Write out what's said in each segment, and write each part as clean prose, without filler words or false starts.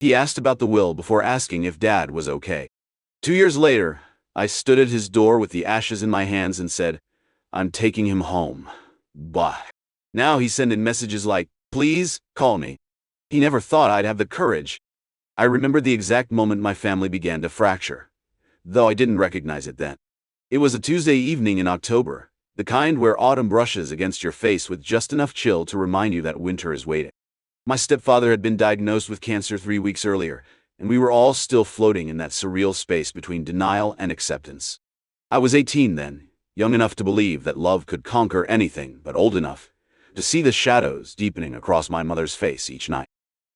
He asked about the will before asking if Dad was okay. 2 years later, I stood at his door with the ashes in my hands and said, "I'm taking him home. Bye." Now he's sending messages like, "Please, call me." He never thought I'd have the courage. I remember the exact moment my family began to fracture, though I didn't recognize it then. It was a Tuesday evening in October, the kind where autumn brushes against your face with just enough chill to remind you that winter is waiting. My stepfather had been diagnosed with cancer 3 weeks earlier, and we were all still floating in that surreal space between denial and acceptance. I was 18 then, young enough to believe that love could conquer anything, but old enough to see the shadows deepening across my mother's face each night.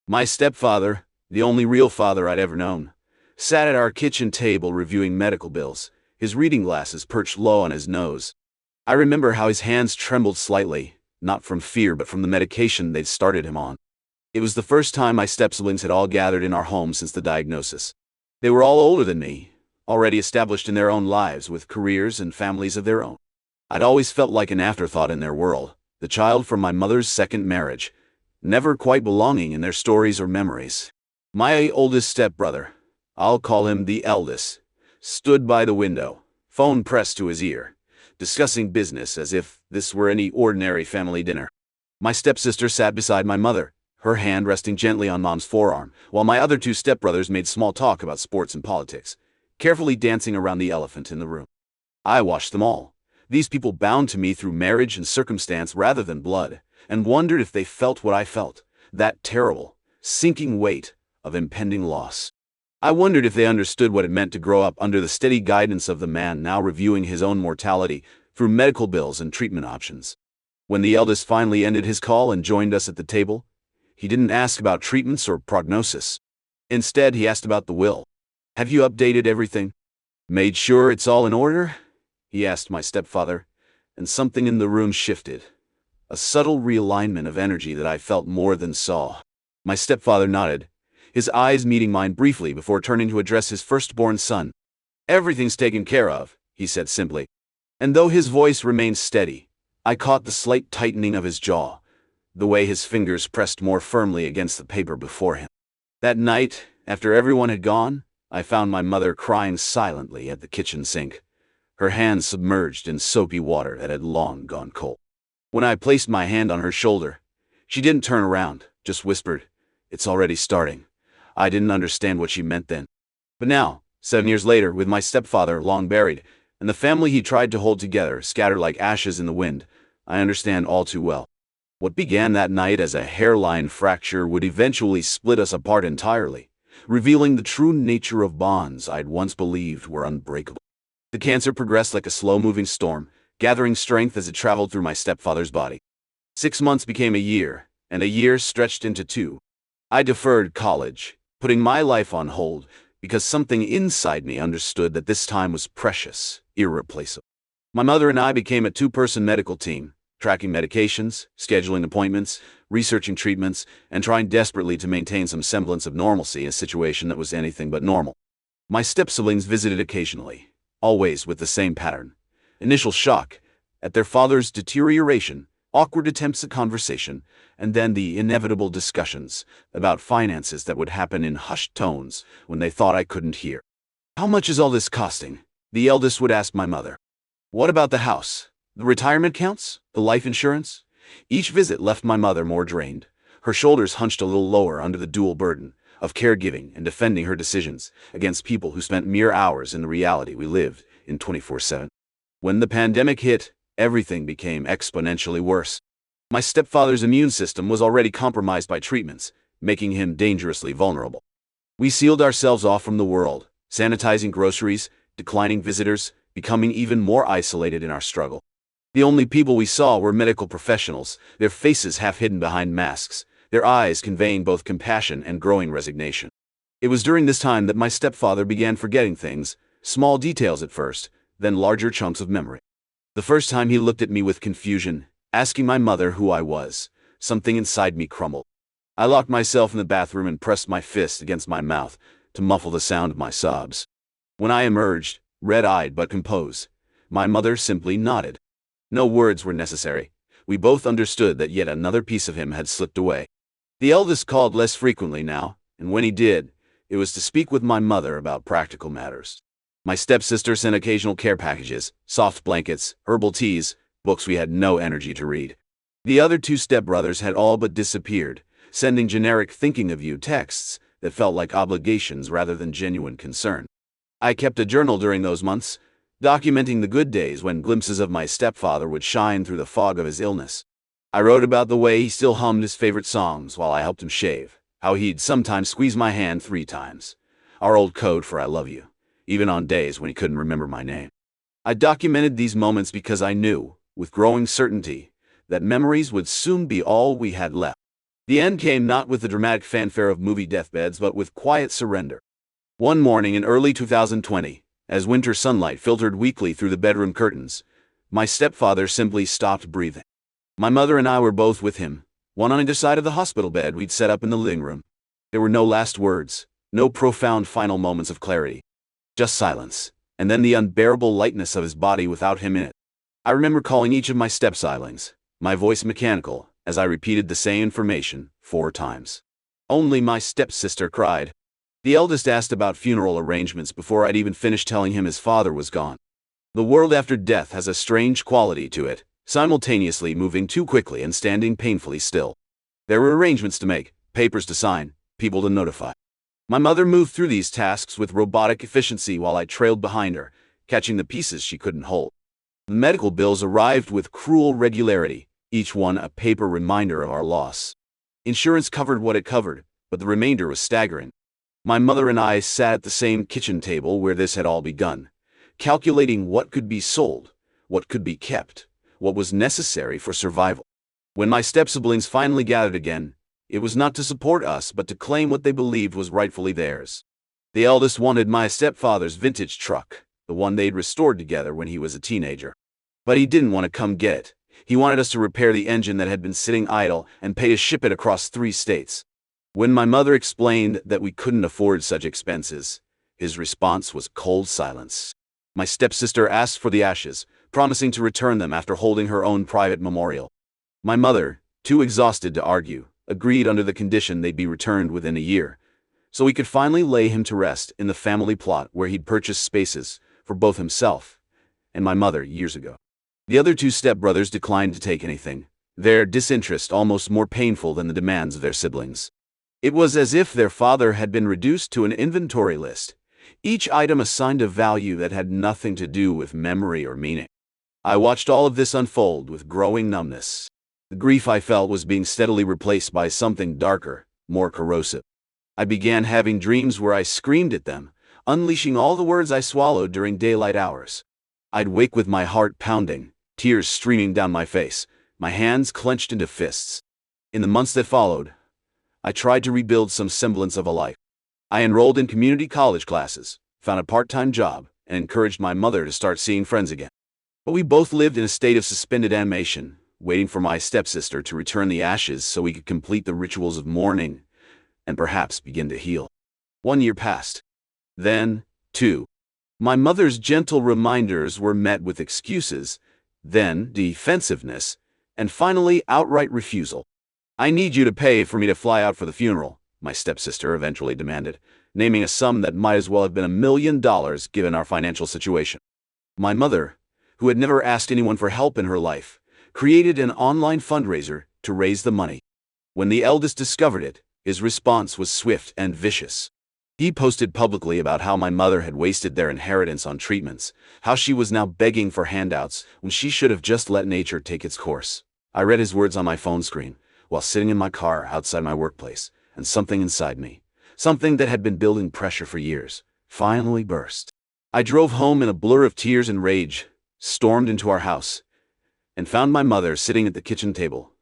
My stepfather, the only real father I'd ever known, sat at our kitchen table reviewing medical bills, his reading glasses perched low on his nose. I remember how his hands trembled slightly, not from fear but from the medication they'd started him on. It was the first time my step-siblings had all gathered in our home since the diagnosis. They were all older than me, already established in their own lives with careers and families of their own. I'd always felt like an afterthought in their world, the child from my mother's second marriage, never quite belonging in their stories or memories. My oldest stepbrother, I'll call him the eldest, stood by the window, phone pressed to his ear, discussing business as if this were any ordinary family dinner. My stepsister sat beside my mother, her hand resting gently on Mom's forearm, while my other two stepbrothers made small talk about sports and politics, carefully dancing around the elephant in the room. I watched them all, these people bound to me through marriage and circumstance rather than blood, and wondered if they felt what I felt, that terrible, sinking weight of impending loss. I wondered if they understood what it meant to grow up under the steady guidance of the man now reviewing his own mortality through medical bills and treatment options. When the eldest finally ended his call and joined us at the table, he didn't ask about treatments or prognosis. Instead, he asked about the will. "Have you updated everything? Made sure it's all in order?" he asked my stepfather, and something in the room shifted. A subtle realignment of energy that I felt more than saw. My stepfather nodded, his eyes meeting mine briefly before turning to address his firstborn son. "Everything's taken care of," he said simply. And though his voice remained steady, I caught the slight tightening of his jaw, the way his fingers pressed more firmly against the paper before him. That night, after everyone had gone, I found my mother crying silently at the kitchen sink, her hands submerged in soapy water that had long gone cold. When I placed my hand on her shoulder, she didn't turn around, just whispered, "It's already starting." I didn't understand what she meant then. But now, 7 years later, with my stepfather long buried, and the family he tried to hold together scattered like ashes in the wind, I understand all too well. What began that night as a hairline fracture would eventually split us apart entirely, revealing the true nature of bonds I'd once believed were unbreakable. The cancer progressed like a slow-moving storm, gathering strength as it traveled through my stepfather's body. 6 months became a year, and a year stretched into 2. I deferred college, putting my life on hold, because something inside me understood that this time was precious, irreplaceable. My mother and I became a two-person medical team, tracking medications, scheduling appointments, researching treatments, and trying desperately to maintain some semblance of normalcy in a situation that was anything but normal. My step-siblings visited occasionally, always with the same pattern. Initial shock at their father's deterioration, awkward attempts at conversation, and then the inevitable discussions about finances that would happen in hushed tones when they thought I couldn't hear. "How much is all this costing?" the eldest would ask my mother. "What about the house? The retirement accounts? The life insurance?" Each visit left my mother more drained, her shoulders hunched a little lower under the dual burden of caregiving and defending her decisions against people who spent mere hours in the reality we lived in 24/7. When the pandemic hit, everything became exponentially worse. My stepfather's immune system was already compromised by treatments, making him dangerously vulnerable. We sealed ourselves off from the world, sanitizing groceries, declining visitors, becoming even more isolated in our struggle. The only people we saw were medical professionals, their faces half hidden behind masks, their eyes conveying both compassion and growing resignation. It was during this time that my stepfather began forgetting things, small details at first, then larger chunks of memory. The first time he looked at me with confusion, asking my mother who I was, something inside me crumbled. I locked myself in the bathroom and pressed my fist against my mouth to muffle the sound of my sobs. When I emerged, red-eyed but composed, my mother simply nodded. No words were necessary. We both understood that yet another piece of him had slipped away. The eldest called less frequently now, and when he did, it was to speak with my mother about practical matters. My stepsister sent occasional care packages, soft blankets, herbal teas, books we had no energy to read. The other two stepbrothers had all but disappeared, sending generic thinking of you texts that felt like obligations rather than genuine concern. I kept a journal during those months, documenting the good days when glimpses of my stepfather would shine through the fog of his illness. I wrote about the way he still hummed his favorite songs while I helped him shave, how he'd sometimes squeeze my hand 3 times, our old code for I love you, even on days when he couldn't remember my name. I documented these moments because I knew, with growing certainty, that memories would soon be all we had left. The end came not with the dramatic fanfare of movie deathbeds but with quiet surrender. One morning in early 2020, as winter sunlight filtered weakly through the bedroom curtains, my stepfather simply stopped breathing. My mother and I were both with him, one on either side of the hospital bed we'd set up in the living room. There were no last words, no profound final moments of clarity. Just silence, and then the unbearable lightness of his body without him in it. I remember calling each of my step-siblings, my voice mechanical, as I repeated the same information 4 times. Only my stepsister cried. The eldest asked about funeral arrangements before I'd even finished telling him his father was gone. The world after death has a strange quality to it, simultaneously moving too quickly and standing painfully still. There were arrangements to make, papers to sign, people to notify. My mother moved through these tasks with robotic efficiency while I trailed behind her, catching the pieces she couldn't hold. The medical bills arrived with cruel regularity, each one a paper reminder of our loss. Insurance covered what it covered, but the remainder was staggering. My mother and I sat at the same kitchen table where this had all begun, calculating what could be sold, what could be kept, what was necessary for survival. When my step-siblings finally gathered again, it was not to support us but to claim what they believed was rightfully theirs. The eldest wanted my stepfather's vintage truck, the one they'd restored together when he was a teenager. But he didn't want to come get it. He wanted us to repair the engine that had been sitting idle and pay to ship it across 3 states. When my mother explained that we couldn't afford such expenses, his response was cold silence. My stepsister asked for the ashes, promising to return them after holding her own private memorial. My mother, too exhausted to argue, agreed under the condition they'd be returned within a year, so we could finally lay him to rest in the family plot where he'd purchased spaces for both himself and my mother years ago. The other 2 stepbrothers declined to take anything, their disinterest almost more painful than the demands of their siblings. It was as if their father had been reduced to an inventory list, each item assigned a value that had nothing to do with memory or meaning. I watched all of this unfold with growing numbness. The grief I felt was being steadily replaced by something darker, more corrosive. I began having dreams where I screamed at them, unleashing all the words I swallowed during daylight hours. I'd wake with my heart pounding, tears streaming down my face, my hands clenched into fists. In the months that followed, I tried to rebuild some semblance of a life. I enrolled in community college classes, found a part-time job, and encouraged my mother to start seeing friends again. But we both lived in a state of suspended animation, waiting for my stepsister to return the ashes so we could complete the rituals of mourning and perhaps begin to heal. 1 year passed. Then, 2. My mother's gentle reminders were met with excuses, then defensiveness, and finally outright refusal. "I need you to pay for me to fly out for the funeral," my stepsister eventually demanded, naming a sum that might as well have been $1 million given our financial situation. My mother, who had never asked anyone for help in her life, created an online fundraiser to raise the money. When the eldest discovered it, his response was swift and vicious. He posted publicly about how my mother had wasted their inheritance on treatments, how she was now begging for handouts when she should have just let nature take its course. I read his words on my phone screen while sitting in my car outside my workplace, and something inside me, something that had been building pressure for years, finally burst. I drove home in a blur of tears and rage, stormed into our house, and found my mother sitting at the kitchen table,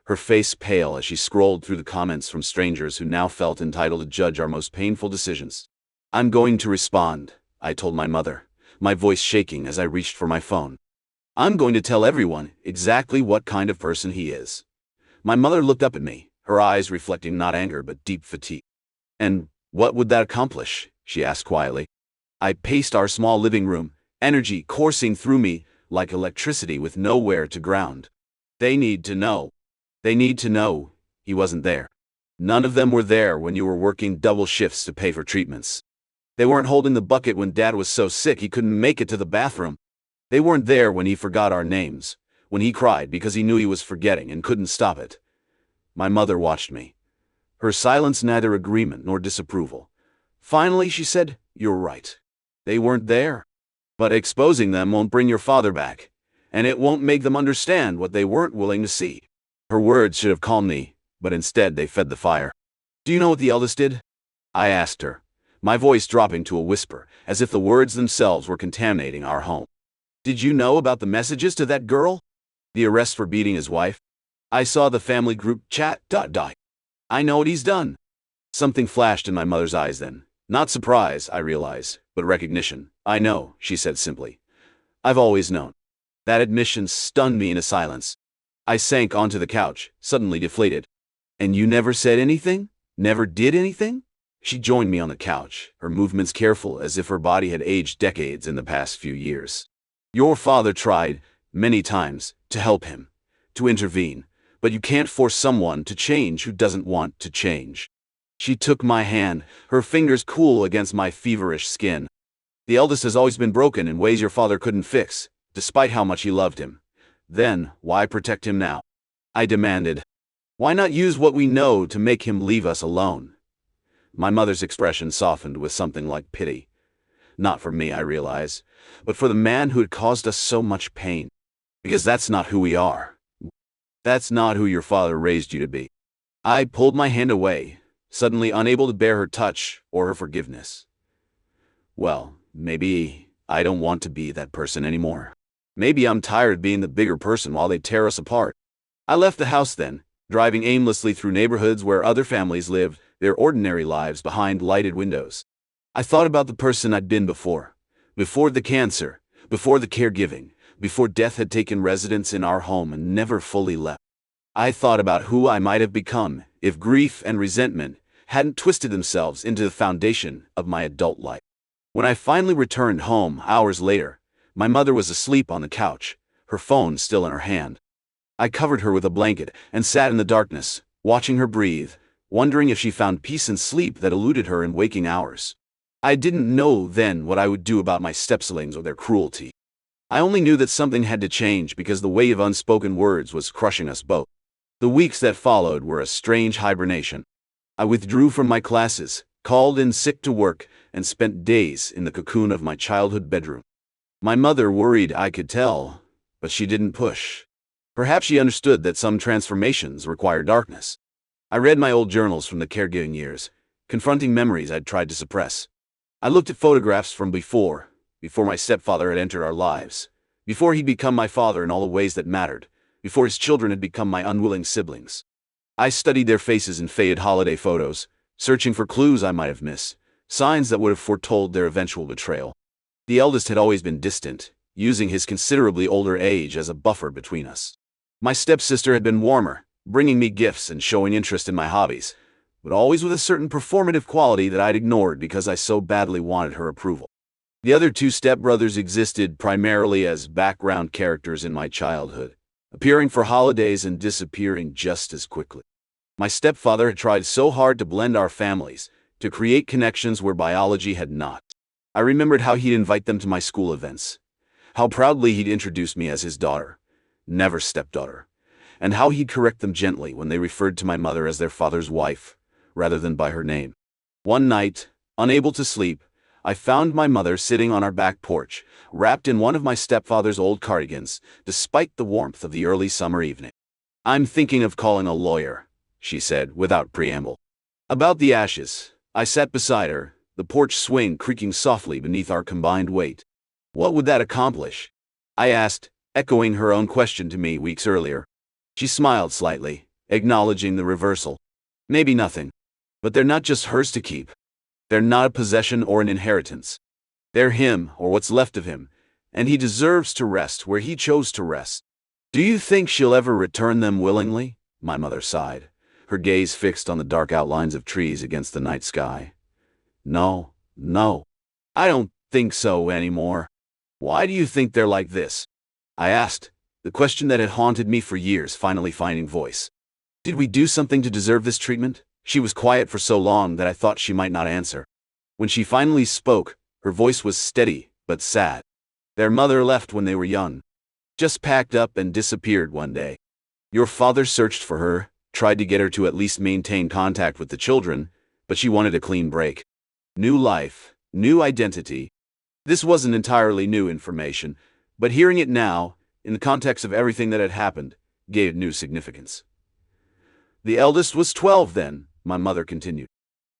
her face pale as she scrolled through the comments from strangers who now felt entitled to judge our most painful decisions. "I'm going to respond," I told my mother, my voice shaking as I reached for my phone. "I'm going to tell everyone exactly what kind of person he is." My mother looked up at me, her eyes reflecting not anger but deep fatigue. "And what would that accomplish?" she asked quietly. I paced our small living room, energy coursing through me like electricity with nowhere to ground. "They need to know. They need to know he wasn't there." None of them were there when you were working double shifts to pay for treatments. They weren't holding the bucket when Dad was so sick he couldn't make it to the bathroom. They weren't there when he forgot our names, when he cried because he knew he was forgetting and couldn't stop it. My mother watched me. Her silence neither agreement nor disapproval. Finally, she said, "You're right. They weren't there. But exposing them won't bring your father back, and it won't make them understand what they weren't willing to see." Her words should have calmed me, but instead they fed the fire. "Do you know what the eldest did?" I asked her, my voice dropping to a whisper, as if the words themselves were contaminating our home. "Did you know about the messages to that girl? The arrest for beating his wife? I saw the family group chat. I know what he's done." Something flashed in my mother's eyes then. Not surprise, I realize, but recognition. "I know," she said simply. "I've always known." That admission stunned me into silence. I sank onto the couch, suddenly deflated. "And you never said anything? Never did anything?" She joined me on the couch, her movements careful as if her body had aged decades in the past few years. "Your father tried, many times, to help him, to intervene, but you can't force someone to change who doesn't want to change." She took my hand, her fingers cool against my feverish skin. "The eldest has always been broken in ways your father couldn't fix, despite how much he loved him. Then, why protect him now?" I demanded. "Why not use what we know to make him leave us alone?" My mother's expression softened with something like pity. Not for me, I realize, but for the man who had caused us so much pain. "Because that's not who we are. That's not who your father raised you to be." I pulled my hand away, suddenly unable to bear her touch or her forgiveness. Well, maybe I don't want to be that person anymore. Maybe I'm tired of being the bigger person while they tear us apart. I left the house then, driving aimlessly through neighborhoods where other families lived their ordinary lives behind lighted windows. I thought about the person I'd been before the cancer, before the caregiving, before death had taken residence in our home and never fully left. I thought about who I might have become if grief and resentment hadn't twisted themselves into the foundation of my adult life. When I finally returned home hours later, my mother was asleep on the couch, her phone still in her hand. I covered her with a blanket and sat in the darkness, watching her breathe, wondering if she found peace and sleep that eluded her in waking hours. I didn't know then what I would do about my step-siblings or their cruelty. I only knew that something had to change because the wave of unspoken words was crushing us both. The weeks that followed were a strange hibernation. I withdrew from my classes, called in sick to work, and spent days in the cocoon of my childhood bedroom. My mother worried I could tell, but she didn't push. Perhaps she understood that some transformations require darkness. I read my old journals from the caregiving years, confronting memories I'd tried to suppress. I looked at photographs from before my stepfather had entered our lives, before he'd become my father in all the ways that mattered, before his children had become my unwilling siblings. I studied their faces in faded holiday photos, searching for clues I might have missed, signs that would have foretold their eventual betrayal. The eldest had always been distant, using his considerably older age as a buffer between us. My stepsister had been warmer, bringing me gifts and showing interest in my hobbies, but always with a certain performative quality that I'd ignored because I so badly wanted her approval. The other two stepbrothers existed primarily as background characters in my childhood, appearing for holidays and disappearing just as quickly. My stepfather had tried so hard to blend our families, to create connections where biology had not. I remembered how he'd invite them to my school events, how proudly he'd introduce me as his daughter, never stepdaughter, and how he'd correct them gently when they referred to my mother as their father's wife, rather than by her name. One night, unable to sleep, I found my mother sitting on our back porch, wrapped in one of my stepfather's old cardigans, despite the warmth of the early summer evening. "I'm thinking of calling a lawyer," she said, without preamble. About the ashes, I sat beside her, the porch swing creaking softly beneath our combined weight. "What would that accomplish?" I asked, echoing her own question to me weeks earlier. She smiled slightly, acknowledging the reversal. "Maybe nothing. But they're not just hers to keep. They're not a possession or an inheritance. They're him, or what's left of him, and he deserves to rest where he chose to rest." "Do you think she'll ever return them willingly?" My mother sighed, her gaze fixed on the dark outlines of trees against the night sky. No. I don't think so anymore." "Why do you think they're like this?" I asked, the question that had haunted me for years finally finding voice. "Did we do something to deserve this treatment? She was quiet for so long that I thought she might not answer. When she finally spoke, her voice was steady, but sad. Their mother left when they were young. Just packed up and disappeared one day. Your father searched for her, tried to get her to at least maintain contact with the children, but she wanted a clean break. New life, new identity. This wasn't entirely new information, but hearing it now, in the context of everything that had happened, gave it new significance. The eldest was 12 then, my mother continued.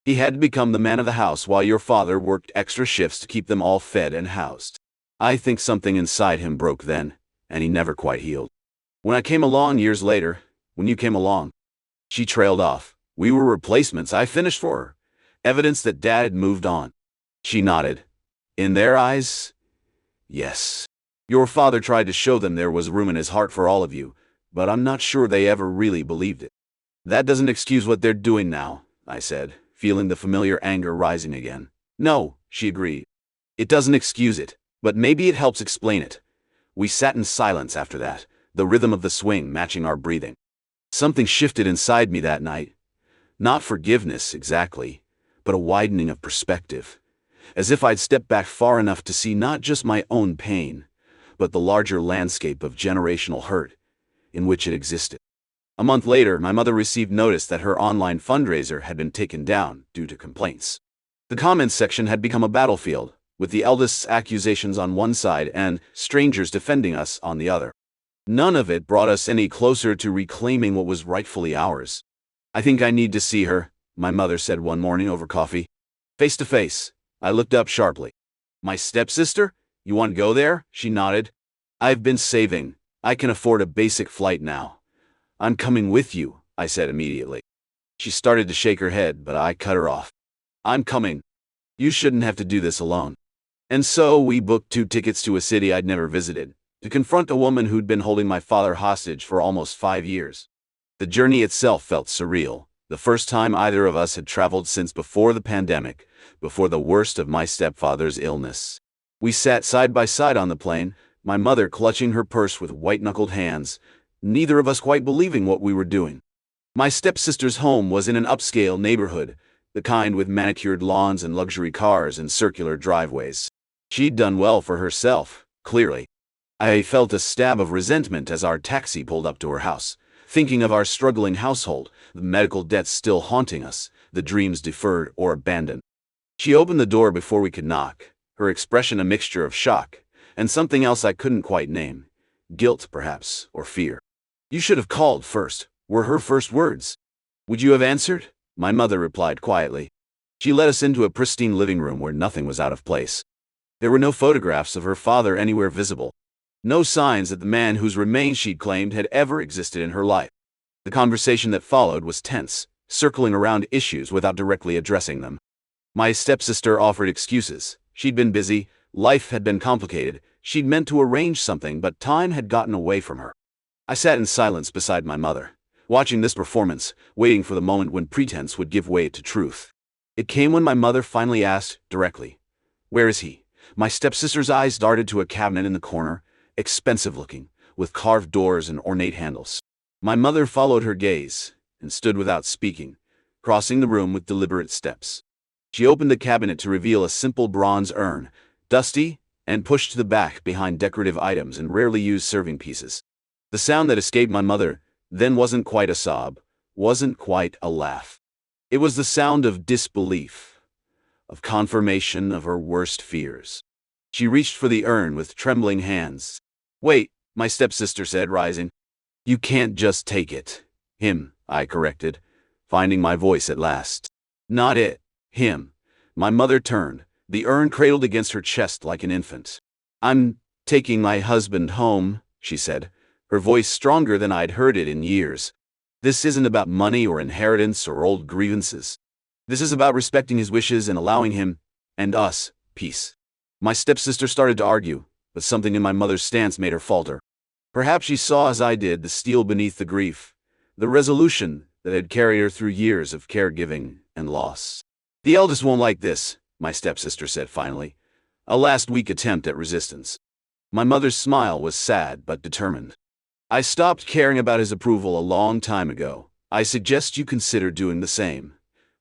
He had to become the man of the house while your father worked extra shifts to keep them all fed and housed. I think something inside him broke then, and he never quite healed. When I came along years later, when you came along, she trailed off. We were replacements I finished for her. Evidence that Dad had moved on. She nodded. In their eyes, yes. Your father tried to show them there was room in his heart for all of you, but I'm not sure they ever really believed it. That doesn't excuse what they're doing now, I said, feeling the familiar anger rising again. No, she agreed. It doesn't excuse it, but maybe it helps explain it. We sat in silence after that, the rhythm of the swing matching our breathing. Something shifted inside me that night. Not forgiveness, exactly, but a widening of perspective. As if I'd stepped back far enough to see not just my own pain, but the larger landscape of generational hurt in which it existed. A month later, my mother received notice that her online fundraiser had been taken down due to complaints. The comments section had become a battlefield, with the eldest's accusations on one side and strangers defending us on the other. None of it brought us any closer to reclaiming what was rightfully ours. I think I need to see her, my mother said one morning over coffee. Face to face. I looked up sharply. My stepsister? You want to go there? She nodded. I've been saving. I can afford a basic flight now. I'm coming with you, I said immediately. She started to shake her head, but I cut her off. I'm coming. You shouldn't have to do this alone. And so we booked 2 tickets to a city I'd never visited, to confront a woman who'd been holding my father hostage for almost 5 years. The journey itself felt surreal, the first time either of us had traveled since before the pandemic, before the worst of my stepfather's illness. We sat side by side on the plane, my mother clutching her purse with white-knuckled hands, neither of us quite believing what we were doing. My stepsister's home was in an upscale neighborhood, the kind with manicured lawns and luxury cars and circular driveways. She'd done well for herself, clearly. I felt a stab of resentment as our taxi pulled up to her house, thinking of our struggling household, the medical debts still haunting us, the dreams deferred or abandoned. She opened the door before we could knock, her expression a mixture of shock and something else I couldn't quite name. Guilt, perhaps, or fear. You should have called first, were her first words. Would you have answered? My mother replied quietly. She led us into a pristine living room where nothing was out of place. There were no photographs of her father anywhere visible. No signs that the man whose remains she'd claimed had ever existed in her life. The conversation that followed was tense, circling around issues without directly addressing them. My stepsister offered excuses. She'd been busy, life had been complicated, she'd meant to arrange something, but time had gotten away from her. I sat in silence beside my mother, watching this performance, waiting for the moment when pretense would give way to truth. It came when my mother finally asked, directly, "Where is he?" My stepsister's eyes darted to a cabinet in the corner, expensive-looking, with carved doors and ornate handles. My mother followed her gaze, and stood without speaking, crossing the room with deliberate steps. She opened the cabinet to reveal a simple bronze urn, dusty, and pushed to the back behind decorative items and rarely used serving pieces. The sound that escaped my mother then wasn't quite a sob, wasn't quite a laugh. It was the sound of disbelief, of confirmation of her worst fears. She reached for the urn with trembling hands. "Wait," my stepsister said, rising. "You can't just take it." "Him," I corrected, finding my voice at last. "Not it. Him." My mother turned, the urn cradled against her chest like an infant. "I'm taking my husband home," she said, her voice stronger than I'd heard it in years. "This isn't about money or inheritance or old grievances. This is about respecting his wishes and allowing him, and us, peace." My stepsister started to argue, but something in my mother's stance made her falter. Perhaps she saw, as I did, the steel beneath the grief, the resolution that had carried her through years of caregiving and loss. "The eldest won't like this," my stepsister said finally, a last-week attempt at resistance. My mother's smile was sad but determined. "I stopped caring about his approval a long time ago," I suggest you consider doing the same.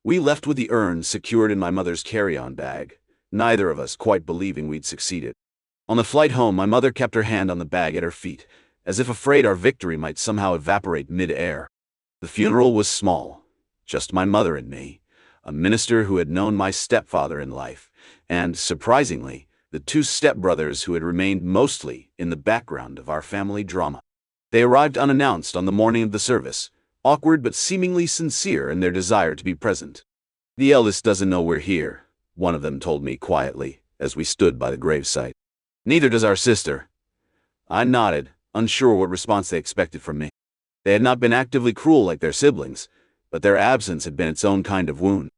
We left with the urn secured in my mother's carry-on bag, neither of us quite believing we'd succeeded. On the flight home, my mother kept her hand on the bag at her feet, as if afraid our victory might somehow evaporate mid-air. The funeral was small, just my mother and me, a minister who had known my stepfather in life, and, surprisingly, the two stepbrothers who had remained mostly in the background of our family drama. They arrived unannounced on the morning of the service, awkward but seemingly sincere in their desire to be present. "The eldest doesn't know we're here," one of them told me quietly as we stood by the gravesite. "Neither does our sister." I nodded, unsure what response they expected from me. They had not been actively cruel like their siblings, but their absence had been its own kind of wound.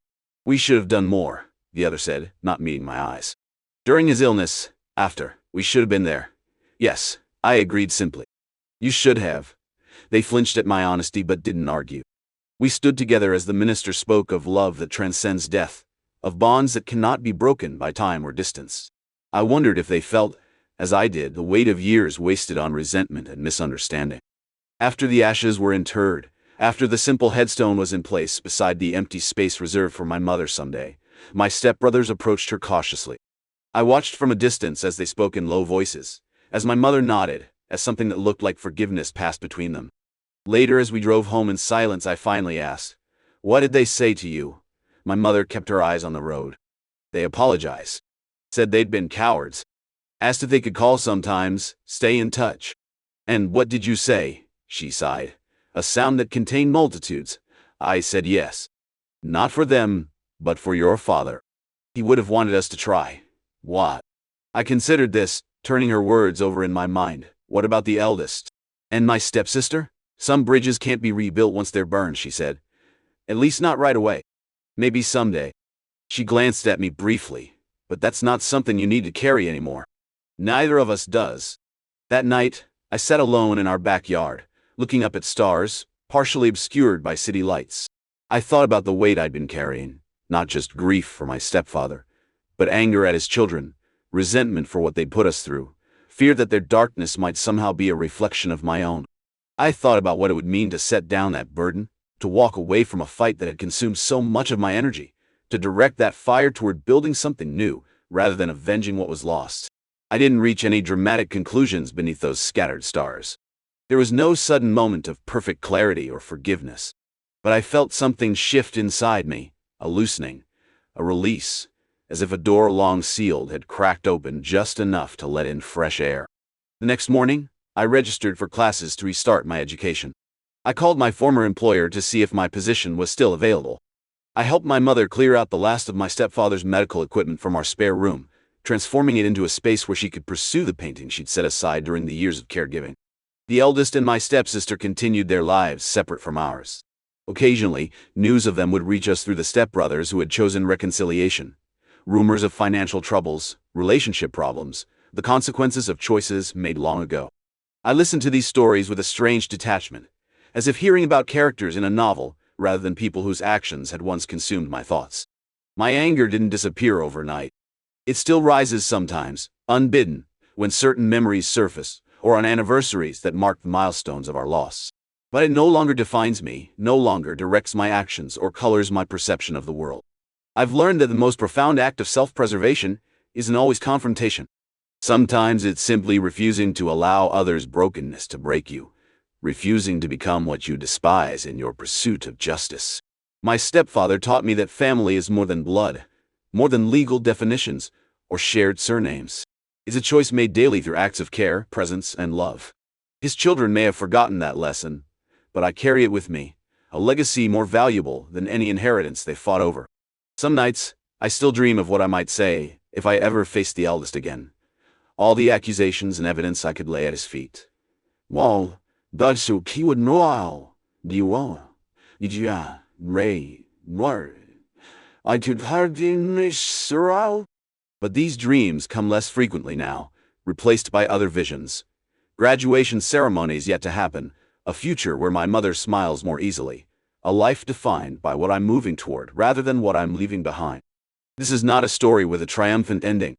"We should have done more," the other said, not meeting my eyes. "During his illness, after, we should have been there." "Yes," I agreed simply. "You should have." They flinched at my honesty but didn't argue. We stood together as the minister spoke of love that transcends death, of bonds that cannot be broken by time or distance. I wondered if they felt, as I did, the weight of years wasted on resentment and misunderstanding. After the ashes were interred, after the simple headstone was in place beside the empty space reserved for my mother someday, my stepbrothers approached her cautiously. I watched from a distance as they spoke in low voices, as my mother nodded, as something that looked like forgiveness passed between them. Later, as we drove home in silence, I finally asked, "What did they say to you?" My mother kept her eyes on the road. "They apologized. Said they'd been cowards. Asked if they could call sometimes, stay in touch." "And what did you say?" She sighed. "A sound that contained multitudes." I said yes. "Not for them, but for your father. He would have wanted us to try." "What?" I considered this, turning her words over in my mind. "What about the eldest? And my stepsister?" "Some bridges can't be rebuilt once they're burned," she said. "At least not right away. Maybe someday." She glanced at me briefly. "But that's not something you need to carry anymore." "Neither of us does." That night, I sat alone in our backyard, looking up at stars, partially obscured by city lights. I thought about the weight I'd been carrying, not just grief for my stepfather, but anger at his children, resentment for what they'd put us through, fear that their darkness might somehow be a reflection of my own. I thought about what it would mean to set down that burden, to walk away from a fight that had consumed so much of my energy, to direct that fire toward building something new, rather than avenging what was lost. I didn't reach any dramatic conclusions beneath those scattered stars. There was no sudden moment of perfect clarity or forgiveness. But I felt something shift inside me, a loosening, a release, as if a door long sealed had cracked open just enough to let in fresh air. The next morning, I registered for classes to restart my education. I called my former employer to see if my position was still available. I helped my mother clear out the last of my stepfather's medical equipment from our spare room, transforming it into a space where she could pursue the painting she'd set aside during the years of caregiving. The eldest and my stepsister continued their lives separate from ours. Occasionally, news of them would reach us through the stepbrothers who had chosen reconciliation. Rumors of financial troubles, relationship problems, the consequences of choices made long ago. I listened to these stories with a strange detachment, as if hearing about characters in a novel rather than people whose actions had once consumed my thoughts. My anger didn't disappear overnight. It still rises sometimes, unbidden, when certain memories surface, or on anniversaries that mark the milestones of our loss. But it no longer defines me, no longer directs my actions or colors my perception of the world. I've learned that the most profound act of self-preservation isn't always confrontation. Sometimes it's simply refusing to allow others' brokenness to break you, refusing to become what you despise in your pursuit of justice. My stepfather taught me that family is more than blood, more than legal definitions or shared surnames. It's a choice made daily through acts of care, presence, and love. His children may have forgotten that lesson, but I carry it with me, a legacy more valuable than any inheritance they fought over. Some nights, I still dream of what I might say if I ever faced the eldest again. All the accusations and evidence I could lay at his feet. "Well, that's what he would know. Diwa, Idia, Ray, War. I could hardly miss her." But these dreams come less frequently now, replaced by other visions. Graduation ceremonies yet to happen, a future where my mother smiles more easily, a life defined by what I'm moving toward rather than what I'm leaving behind. This is not a story with a triumphant ending.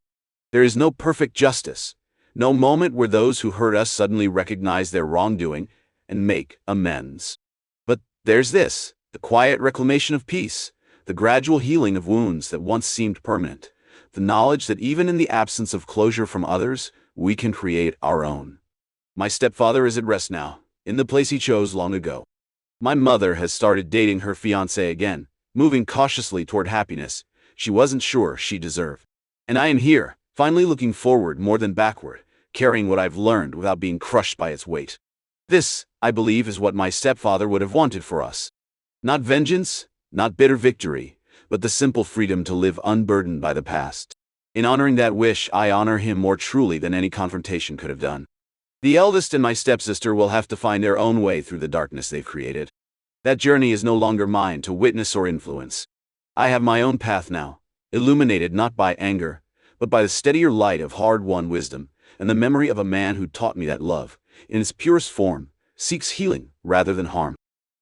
There is no perfect justice, no moment where those who hurt us suddenly recognize their wrongdoing and make amends. But There's this, the quiet reclamation of peace, the gradual healing of wounds that once seemed permanent, the knowledge that even in the absence of closure from others, we can create our own. My stepfather is at rest now, in the place he chose long ago. My mother has started dating her fiancé again, moving cautiously toward happiness she wasn't sure she deserved. And I am here, finally looking forward more than backward, carrying what I've learned without being crushed by its weight. This, I believe, is what my stepfather would have wanted for us. Not vengeance, not bitter victory, but the simple freedom to live unburdened by the past. In honoring that wish, I honor him more truly than any confrontation could have done. The eldest and my stepsister will have to find their own way through the darkness they've created. That journey is no longer mine to witness or influence. I have my own path now, illuminated not by anger, but by the steadier light of hard-won wisdom and the memory of a man who taught me that love, in its purest form, seeks healing rather than harm.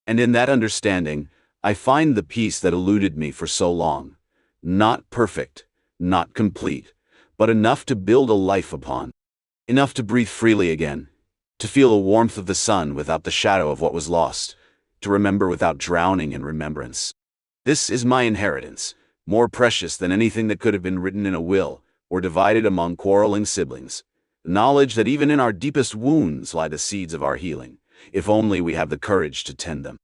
And in that understanding, I find the peace that eluded me for so long. Not perfect, not complete, but enough to build a life upon. Enough to breathe freely again, to feel the warmth of the sun without the shadow of what was lost, to remember without drowning in remembrance. This is my inheritance, more precious than anything that could have been written in a will or divided among quarreling siblings. The knowledge that even in our deepest wounds lie the seeds of our healing, if only we have the courage to tend them.